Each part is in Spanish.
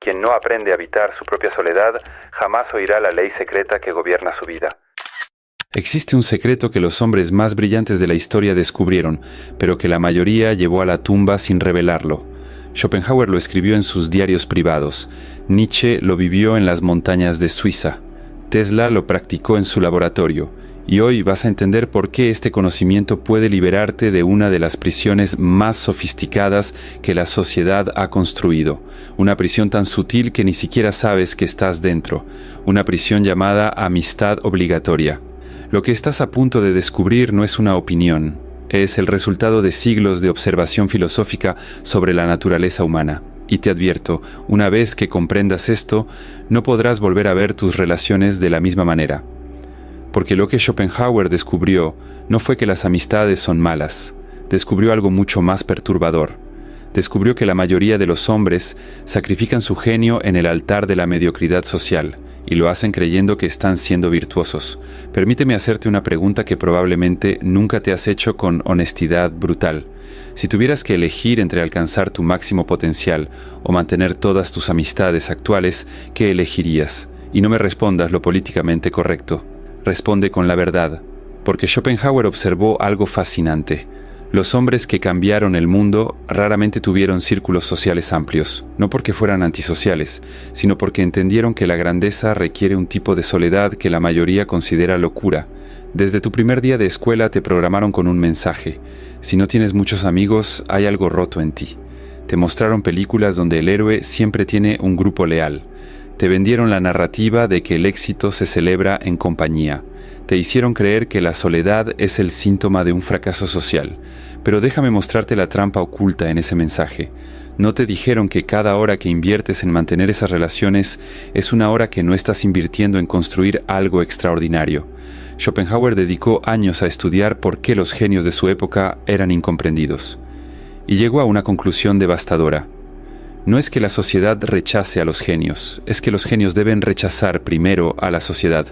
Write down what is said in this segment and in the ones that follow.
Quien no aprende a habitar su propia soledad, jamás oirá la ley secreta que gobierna su vida. Existe un secreto que los hombres más brillantes de la historia descubrieron, pero que la mayoría llevó a la tumba sin revelarlo. Schopenhauer lo escribió en sus diarios privados. Nietzsche lo vivió en las montañas de Suiza. Tesla lo practicó en su laboratorio. Y hoy vas a entender por qué este conocimiento puede liberarte de una de las prisiones más sofisticadas que la sociedad ha construido. Una prisión tan sutil que ni siquiera sabes que estás dentro. Una prisión llamada amistad obligatoria. Lo que estás a punto de descubrir no es una opinión. Es el resultado de siglos de observación filosófica sobre la naturaleza humana. Y te advierto, una vez que comprendas esto, no podrás volver a ver tus relaciones de la misma manera. Porque lo que Schopenhauer descubrió no fue que las amistades son malas, descubrió algo mucho más perturbador. Descubrió que la mayoría de los hombres sacrifican su genio en el altar de la mediocridad social y lo hacen creyendo que están siendo virtuosos. Permíteme hacerte una pregunta que probablemente nunca te has hecho con honestidad brutal. Si tuvieras que elegir entre alcanzar tu máximo potencial o mantener todas tus amistades actuales, ¿qué elegirías? Y no me respondas lo políticamente correcto. Responde con la verdad, porque Schopenhauer observó algo fascinante. Los hombres que cambiaron el mundo raramente tuvieron círculos sociales amplios, no porque fueran antisociales, sino porque entendieron que la grandeza requiere un tipo de soledad que la mayoría considera locura. Desde tu primer día de escuela te programaron con un mensaje: si no tienes muchos amigos, hay algo roto en ti. Te mostraron películas donde el héroe siempre tiene un grupo leal. Te vendieron la narrativa de que el éxito se celebra en compañía. Te hicieron creer que la soledad es el síntoma de un fracaso social. Pero déjame mostrarte la trampa oculta en ese mensaje. No te dijeron que cada hora que inviertes en mantener esas relaciones es una hora que no estás invirtiendo en construir algo extraordinario. Schopenhauer dedicó años a estudiar por qué los genios de su época eran incomprendidos. Y llegó a una conclusión devastadora. No es que la sociedad rechace a los genios, es que los genios deben rechazar primero a la sociedad,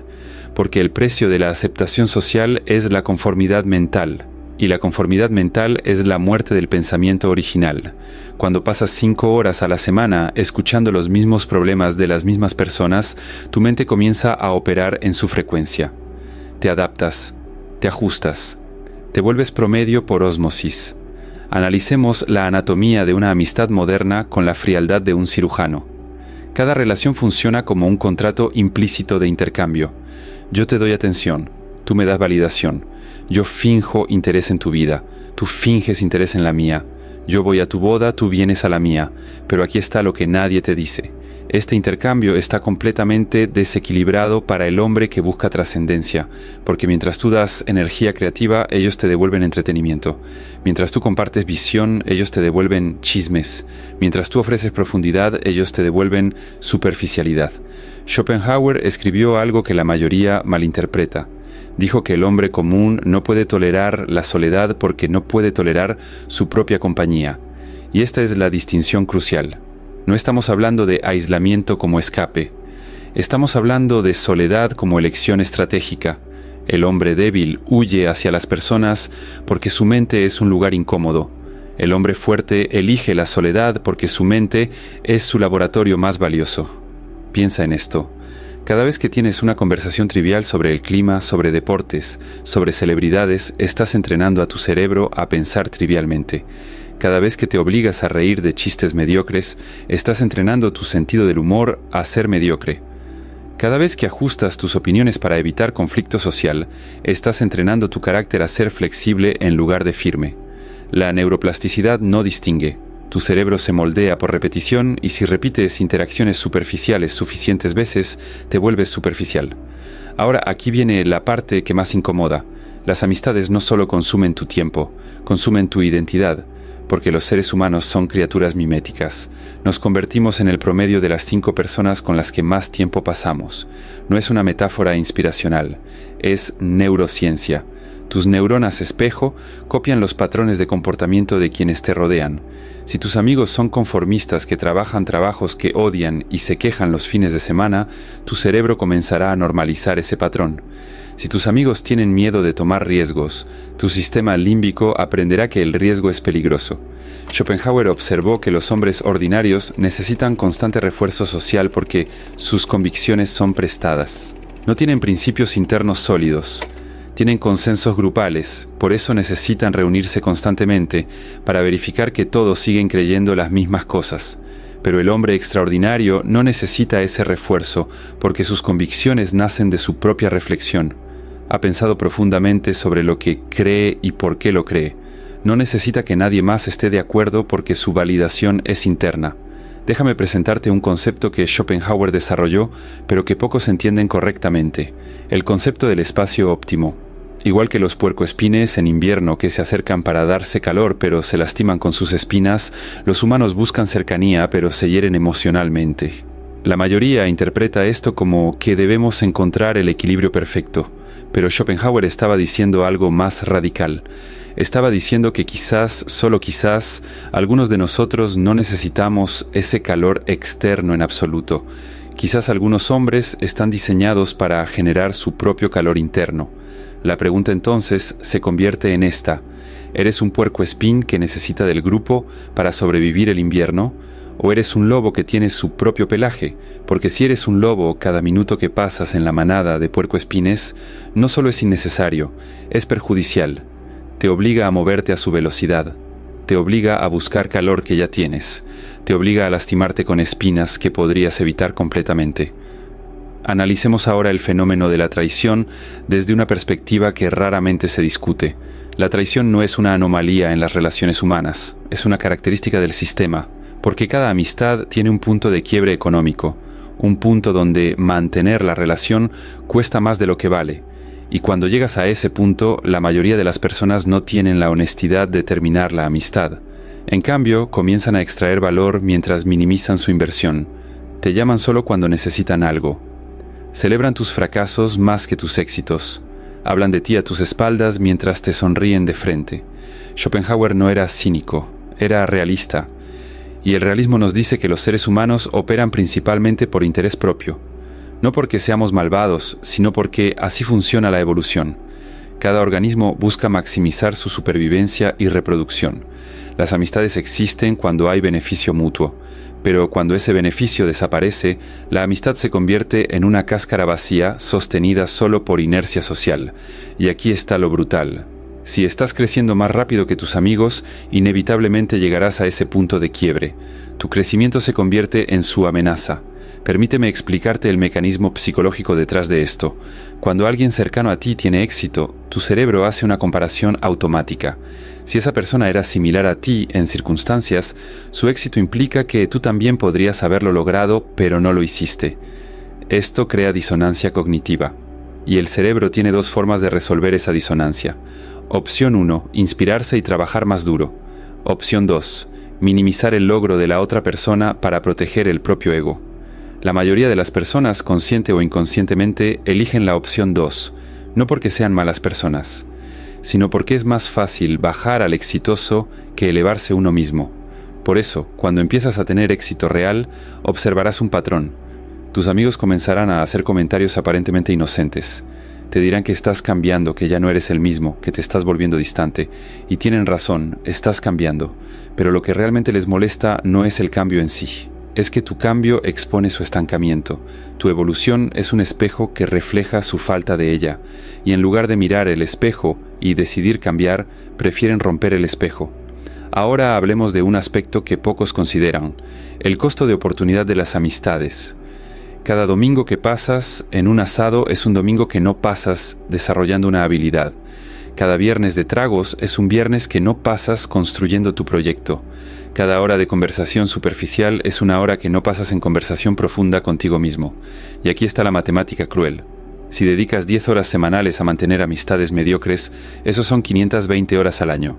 porque el precio de la aceptación social es la conformidad mental, y la conformidad mental es la muerte del pensamiento original. Cuando pasas 5 horas a la semana escuchando los mismos problemas de las mismas personas, tu mente comienza a operar en su frecuencia. Te adaptas, te ajustas, te vuelves promedio por ósmosis. Analicemos la anatomía de una amistad moderna con la frialdad de un cirujano. Cada relación funciona como un contrato implícito de intercambio. Yo te doy atención, tú me das validación. Yo finjo interés en tu vida, tú finges interés en la mía. Yo voy a tu boda, tú vienes a la mía. Pero aquí está lo que nadie te dice. Este intercambio está completamente desequilibrado para el hombre que busca trascendencia, porque mientras tú das energía creativa, ellos te devuelven entretenimiento. Mientras tú compartes visión, ellos te devuelven chismes. Mientras tú ofreces profundidad, ellos te devuelven superficialidad. Schopenhauer escribió algo que la mayoría malinterpreta. Dijo que el hombre común no puede tolerar la soledad porque no puede tolerar su propia compañía. Y esta es la distinción crucial. No estamos hablando de aislamiento como escape. Estamos hablando de soledad como elección estratégica. El hombre débil huye hacia las personas porque su mente es un lugar incómodo. El hombre fuerte elige la soledad porque su mente es su laboratorio más valioso. Piensa en esto. Cada vez que tienes una conversación trivial sobre el clima, sobre deportes, sobre celebridades, estás entrenando a tu cerebro a pensar trivialmente. Cada vez que te obligas a reír de chistes mediocres, estás entrenando tu sentido del humor a ser mediocre. Cada vez que ajustas tus opiniones para evitar conflicto social, estás entrenando tu carácter a ser flexible en lugar de firme. La neuroplasticidad no distingue. Tu cerebro se moldea por repetición y si repites interacciones superficiales suficientes veces, te vuelves superficial. Ahora aquí viene la parte que más incomoda. Las amistades no solo consumen tu tiempo, consumen tu identidad. Porque los seres humanos son criaturas miméticas. Nos convertimos en el promedio de las 5 personas con las que más tiempo pasamos. No es una metáfora inspiracional, es neurociencia. Tus neuronas espejo copian los patrones de comportamiento de quienes te rodean. Si tus amigos son conformistas que trabajan trabajos que odian y se quejan los fines de semana, tu cerebro comenzará a normalizar ese patrón. Si tus amigos tienen miedo de tomar riesgos, tu sistema límbico aprenderá que el riesgo es peligroso. Schopenhauer observó que los hombres ordinarios necesitan constante refuerzo social porque sus convicciones son prestadas. No tienen principios internos sólidos. Tienen consensos grupales, por eso necesitan reunirse constantemente para verificar que todos siguen creyendo las mismas cosas. Pero el hombre extraordinario no necesita ese refuerzo porque sus convicciones nacen de su propia reflexión. Ha pensado profundamente sobre lo que cree y por qué lo cree. No necesita que nadie más esté de acuerdo porque su validación es interna. Déjame presentarte un concepto que Schopenhauer desarrolló, pero que pocos entienden correctamente: el concepto del espacio óptimo. Igual que los puercoespines en invierno que se acercan para darse calor pero se lastiman con sus espinas, los humanos buscan cercanía pero se hieren emocionalmente. La mayoría interpreta esto como que debemos encontrar el equilibrio perfecto, pero Schopenhauer estaba diciendo algo más radical. Estaba diciendo que quizás, solo quizás, algunos de nosotros no necesitamos ese calor externo en absoluto. Quizás algunos hombres están diseñados para generar su propio calor interno. La pregunta entonces se convierte en esta: ¿eres un puercoespín que necesita del grupo para sobrevivir el invierno? ¿O eres un lobo que tiene su propio pelaje? Porque si eres un lobo, cada minuto que pasas en la manada de puercoespines no solo es innecesario, es perjudicial. Te obliga a moverte a su velocidad. Te obliga a buscar calor que ya tienes. Te obliga a lastimarte con espinas que podrías evitar completamente. Analicemos ahora el fenómeno de la traición desde una perspectiva que raramente se discute. La traición no es una anomalía en las relaciones humanas, es una característica del sistema, porque cada amistad tiene un punto de quiebre económico, un punto donde mantener la relación cuesta más de lo que vale, y cuando llegas a ese punto, la mayoría de las personas no tienen la honestidad de terminar la amistad. En cambio, comienzan a extraer valor mientras minimizan su inversión. Te llaman solo cuando necesitan algo. Celebran tus fracasos más que tus éxitos. Hablan de ti a tus espaldas mientras te sonríen de frente. Schopenhauer no era cínico, era realista. Y el realismo nos dice que los seres humanos operan principalmente por interés propio. No porque seamos malvados, sino porque así funciona la evolución. Cada organismo busca maximizar su supervivencia y reproducción. Las amistades existen cuando hay beneficio mutuo. Pero cuando ese beneficio desaparece, la amistad se convierte en una cáscara vacía sostenida solo por inercia social. Y aquí está lo brutal. Si estás creciendo más rápido que tus amigos, inevitablemente llegarás a ese punto de quiebre. Tu crecimiento se convierte en su amenaza. Permíteme explicarte el mecanismo psicológico detrás de esto. Cuando alguien cercano a ti tiene éxito, tu cerebro hace una comparación automática. Si esa persona era similar a ti en circunstancias, su éxito implica que tú también podrías haberlo logrado, pero no lo hiciste. Esto crea disonancia cognitiva. Y el cerebro tiene dos formas de resolver esa disonancia. Opción 1, inspirarse y trabajar más duro. Opción 2, minimizar el logro de la otra persona para proteger el propio ego. La mayoría de las personas, consciente o inconscientemente, eligen la opción 2, no porque sean malas personas, sino porque es más fácil bajar al exitoso que elevarse uno mismo. Por eso, cuando empiezas a tener éxito real, observarás un patrón. Tus amigos comenzarán a hacer comentarios aparentemente inocentes. Te dirán que estás cambiando, que ya no eres el mismo, que te estás volviendo distante. Y tienen razón, estás cambiando. Pero lo que realmente les molesta no es el cambio en sí. Es que tu cambio expone su estancamiento. Tu evolución es un espejo que refleja su falta de ella. Y en lugar de mirar el espejo y decidir cambiar, prefieren romper el espejo. Ahora hablemos de un aspecto que pocos consideran: el costo de oportunidad de las amistades. Cada domingo que pasas en un asado es un domingo que no pasas desarrollando una habilidad. Cada viernes de tragos es un viernes que no pasas construyendo tu proyecto. Cada hora de conversación superficial es una hora que no pasas en conversación profunda contigo mismo. Y aquí está la matemática cruel. Si dedicas 10 horas semanales a mantener amistades mediocres, esos son 520 horas al año.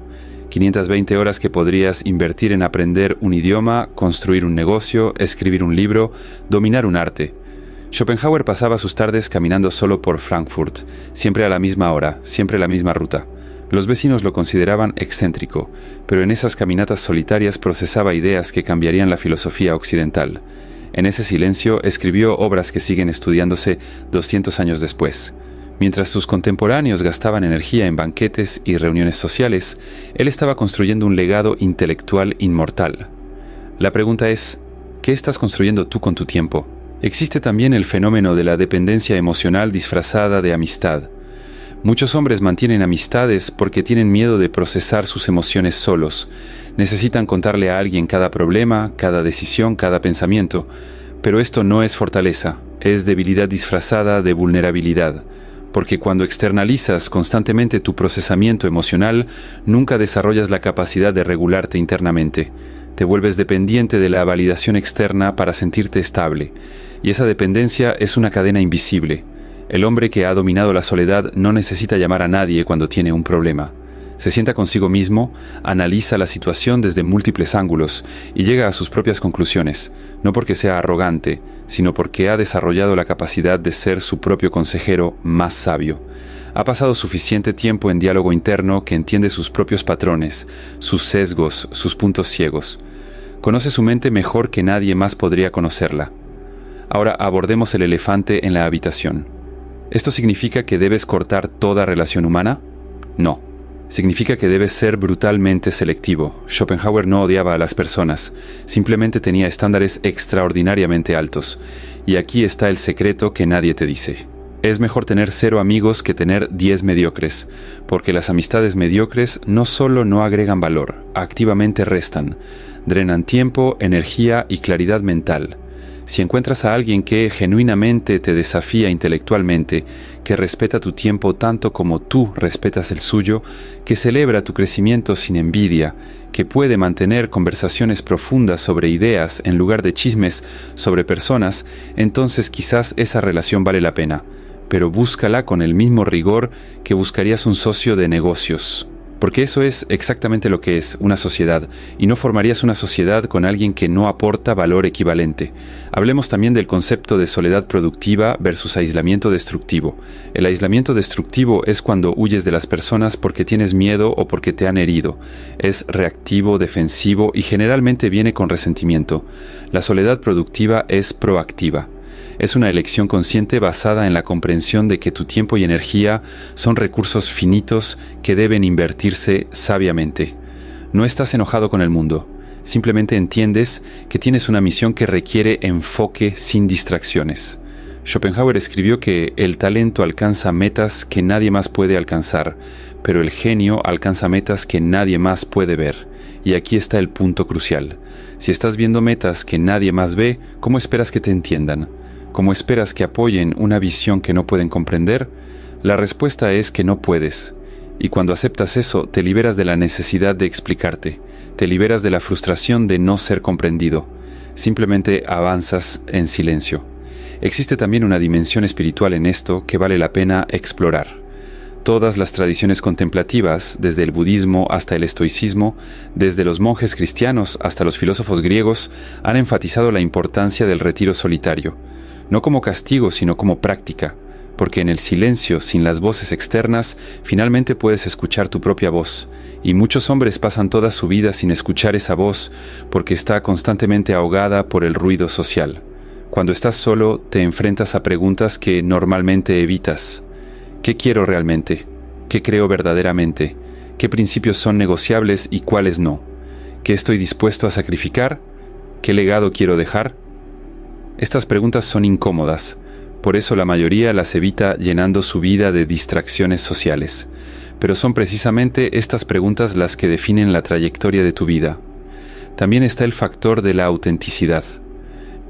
520 horas que podrías invertir en aprender un idioma, construir un negocio, escribir un libro, dominar un arte. Schopenhauer pasaba sus tardes caminando solo por Frankfurt, siempre a la misma hora, siempre la misma ruta. Los vecinos lo consideraban excéntrico, pero en esas caminatas solitarias procesaba ideas que cambiarían la filosofía occidental. En ese silencio escribió obras que siguen estudiándose 200 años después. Mientras sus contemporáneos gastaban energía en banquetes y reuniones sociales, él estaba construyendo un legado intelectual inmortal. La pregunta es, ¿qué estás construyendo tú con tu tiempo? Existe también el fenómeno de la dependencia emocional disfrazada de amistad. Muchos hombres mantienen amistades porque tienen miedo de procesar sus emociones solos. Necesitan contarle a alguien cada problema, cada decisión, cada pensamiento. Pero esto no es fortaleza, es debilidad disfrazada de vulnerabilidad. Porque cuando externalizas constantemente tu procesamiento emocional, nunca desarrollas la capacidad de regularte internamente. Te vuelves dependiente de la validación externa para sentirte estable. Y esa dependencia es una cadena invisible. El hombre que ha dominado la soledad no necesita llamar a nadie cuando tiene un problema. Se sienta consigo mismo, analiza la situación desde múltiples ángulos y llega a sus propias conclusiones, no porque sea arrogante, sino porque ha desarrollado la capacidad de ser su propio consejero más sabio. Ha pasado suficiente tiempo en diálogo interno que entiende sus propios patrones, sus sesgos, sus puntos ciegos. Conoce su mente mejor que nadie más podría conocerla. Ahora abordemos el elefante en la habitación. ¿Esto significa que debes cortar toda relación humana? No. Significa que debes ser brutalmente selectivo. Schopenhauer no odiaba a las personas, simplemente tenía estándares extraordinariamente altos. Y aquí está el secreto que nadie te dice. Es mejor tener 0 amigos que tener 10 mediocres, porque las amistades mediocres no solo no agregan valor, activamente restan, drenan tiempo, energía y claridad mental. Si encuentras a alguien que genuinamente te desafía intelectualmente, que respeta tu tiempo tanto como tú respetas el suyo, que celebra tu crecimiento sin envidia, que puede mantener conversaciones profundas sobre ideas en lugar de chismes sobre personas, entonces quizás esa relación vale la pena, pero búscala con el mismo rigor que buscarías un socio de negocios. Porque eso es exactamente lo que es una sociedad, y no formarías una sociedad con alguien que no aporta valor equivalente. Hablemos también del concepto de soledad productiva versus aislamiento destructivo. El aislamiento destructivo es cuando huyes de las personas porque tienes miedo o porque te han herido. Es reactivo, defensivo y generalmente viene con resentimiento. La soledad productiva es proactiva. Es una elección consciente basada en la comprensión de que tu tiempo y energía son recursos finitos que deben invertirse sabiamente. No estás enojado con el mundo, simplemente entiendes que tienes una misión que requiere enfoque sin distracciones. Schopenhauer escribió que el talento alcanza metas que nadie más puede alcanzar, pero el genio alcanza metas que nadie más puede ver. Y aquí está el punto crucial. Si estás viendo metas que nadie más ve, ¿cómo esperas que te entiendan? ¿Cómo esperas que apoyen una visión que no pueden comprender? La respuesta es que no puedes. Y cuando aceptas eso, te liberas de la necesidad de explicarte. Te liberas de la frustración de no ser comprendido. Simplemente avanzas en silencio. Existe también una dimensión espiritual en esto que vale la pena explorar. Todas las tradiciones contemplativas, desde el budismo hasta el estoicismo, desde los monjes cristianos hasta los filósofos griegos, han enfatizado la importancia del retiro solitario. No como castigo, sino como práctica, porque en el silencio, sin las voces externas, finalmente puedes escuchar tu propia voz, y muchos hombres pasan toda su vida sin escuchar esa voz, porque está constantemente ahogada por el ruido social. Cuando estás solo, te enfrentas a preguntas que normalmente evitas. ¿Qué quiero realmente? ¿Qué creo verdaderamente? ¿Qué principios son negociables y cuáles no? ¿Qué estoy dispuesto a sacrificar? ¿Qué legado quiero dejar? Estas preguntas son incómodas, por eso la mayoría las evita llenando su vida de distracciones sociales. Pero son precisamente estas preguntas las que definen la trayectoria de tu vida. También está el factor de la autenticidad.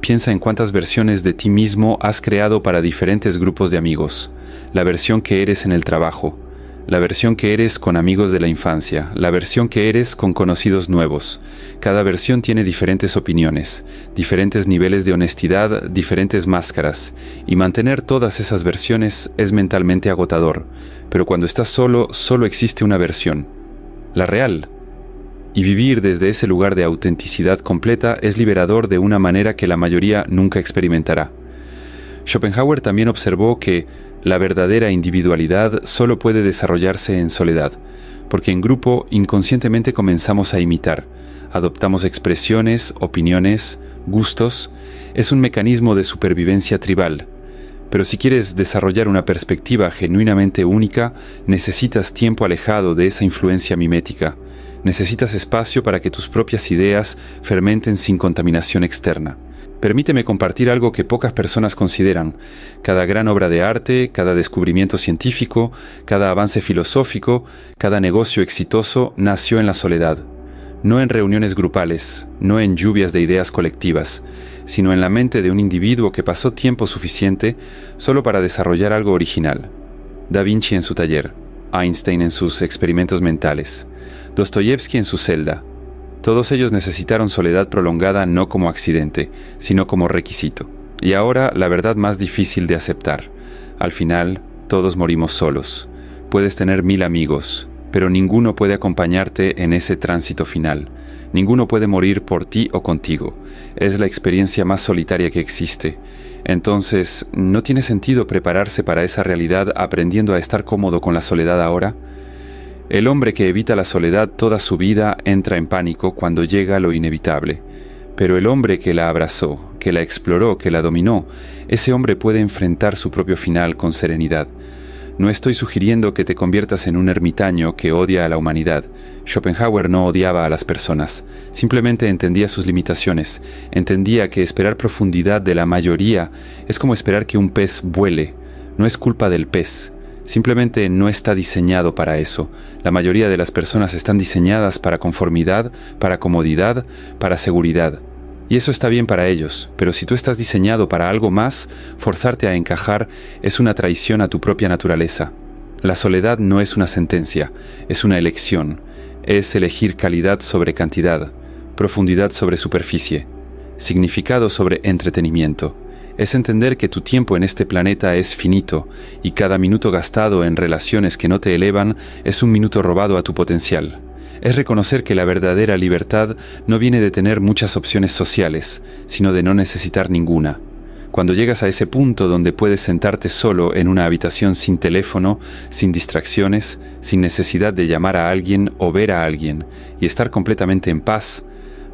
Piensa en cuántas versiones de ti mismo has creado para diferentes grupos de amigos. La versión que eres en el trabajo, la versión que eres con amigos de la infancia, la versión que eres con conocidos nuevos. Cada versión tiene diferentes opiniones, diferentes niveles de honestidad, diferentes máscaras, y mantener todas esas versiones es mentalmente agotador, pero cuando estás solo, solo existe una versión, la real. Y vivir desde ese lugar de autenticidad completa es liberador de una manera que la mayoría nunca experimentará. Schopenhauer también observó que la verdadera individualidad solo puede desarrollarse en soledad, porque en grupo inconscientemente comenzamos a imitar, adoptamos expresiones, opiniones, gustos. Es un mecanismo de supervivencia tribal. Pero si quieres desarrollar una perspectiva genuinamente única, necesitas tiempo alejado de esa influencia mimética. Necesitas espacio para que tus propias ideas fermenten sin contaminación externa. Permíteme compartir algo que pocas personas consideran. Cada gran obra de arte, cada descubrimiento científico, cada avance filosófico, cada negocio exitoso nació en la soledad. No en reuniones grupales, no en lluvias de ideas colectivas, sino en la mente de un individuo que pasó tiempo suficiente solo para desarrollar algo original. Da Vinci en su taller, Einstein en sus experimentos mentales, Dostoyevsky en su celda. Todos ellos necesitaron soledad prolongada no como accidente, sino como requisito. Y ahora la verdad más difícil de aceptar. Al final, todos morimos solos. Puedes tener 1000 amigos, pero ninguno puede acompañarte en ese tránsito final. Ninguno puede morir por ti o contigo. Es la experiencia más solitaria que existe. Entonces, ¿no tiene sentido prepararse para esa realidad aprendiendo a estar cómodo con la soledad ahora? El hombre que evita la soledad toda su vida entra en pánico cuando llega lo inevitable. Pero el hombre que la abrazó, que la exploró, que la dominó, ese hombre puede enfrentar su propio final con serenidad. No estoy sugiriendo que te conviertas en un ermitaño que odia a la humanidad. Schopenhauer no odiaba a las personas, simplemente entendía sus limitaciones, entendía que esperar profundidad de la mayoría es como esperar que un pez vuele. No es culpa del pez, simplemente no está diseñado para eso. La mayoría de las personas están diseñadas para conformidad, para comodidad, para seguridad. Y eso está bien para ellos, pero si tú estás diseñado para algo más, forzarte a encajar es una traición a tu propia naturaleza. La soledad no es una sentencia, es una elección. Es elegir calidad sobre cantidad, profundidad sobre superficie, significado sobre entretenimiento. Es entender que tu tiempo en este planeta es finito y cada minuto gastado en relaciones que no te elevan es un minuto robado a tu potencial. Es reconocer que la verdadera libertad no viene de tener muchas opciones sociales, sino de no necesitar ninguna. Cuando llegas a ese punto donde puedes sentarte solo en una habitación sin teléfono, sin distracciones, sin necesidad de llamar a alguien o ver a alguien, y estar completamente en paz,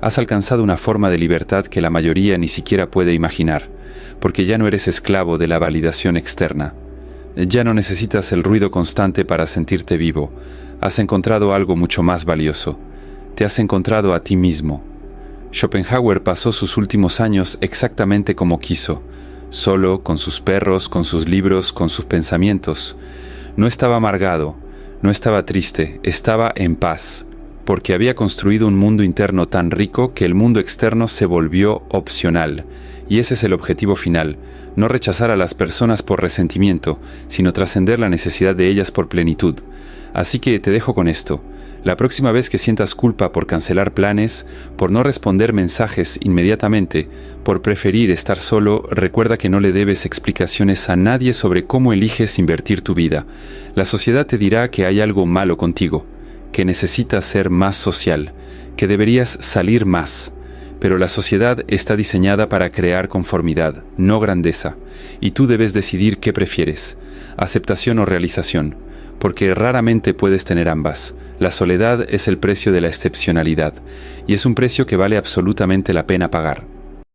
has alcanzado una forma de libertad que la mayoría ni siquiera puede imaginar, porque ya no eres esclavo de la validación externa. Ya no necesitas el ruido constante para sentirte vivo. Has encontrado algo mucho más valioso. Te has encontrado a ti mismo. Schopenhauer pasó sus últimos años exactamente como quiso, solo, con sus perros, con sus libros, con sus pensamientos. No estaba amargado, no estaba triste, estaba en paz, porque había construido un mundo interno tan rico que el mundo externo se volvió opcional. Y ese es el objetivo final, no rechazar a las personas por resentimiento, sino trascender la necesidad de ellas por plenitud. Así que te dejo con esto. La próxima vez que sientas culpa por cancelar planes, por no responder mensajes inmediatamente, por preferir estar solo, recuerda que no le debes explicaciones a nadie sobre cómo eliges invertir tu vida. La sociedad te dirá que hay algo malo contigo, que necesitas ser más social, que deberías salir más. Pero la sociedad está diseñada para crear conformidad, no grandeza, y tú debes decidir qué prefieres, aceptación o realización, porque raramente puedes tener ambas. La soledad es el precio de la excepcionalidad, y es un precio que vale absolutamente la pena pagar.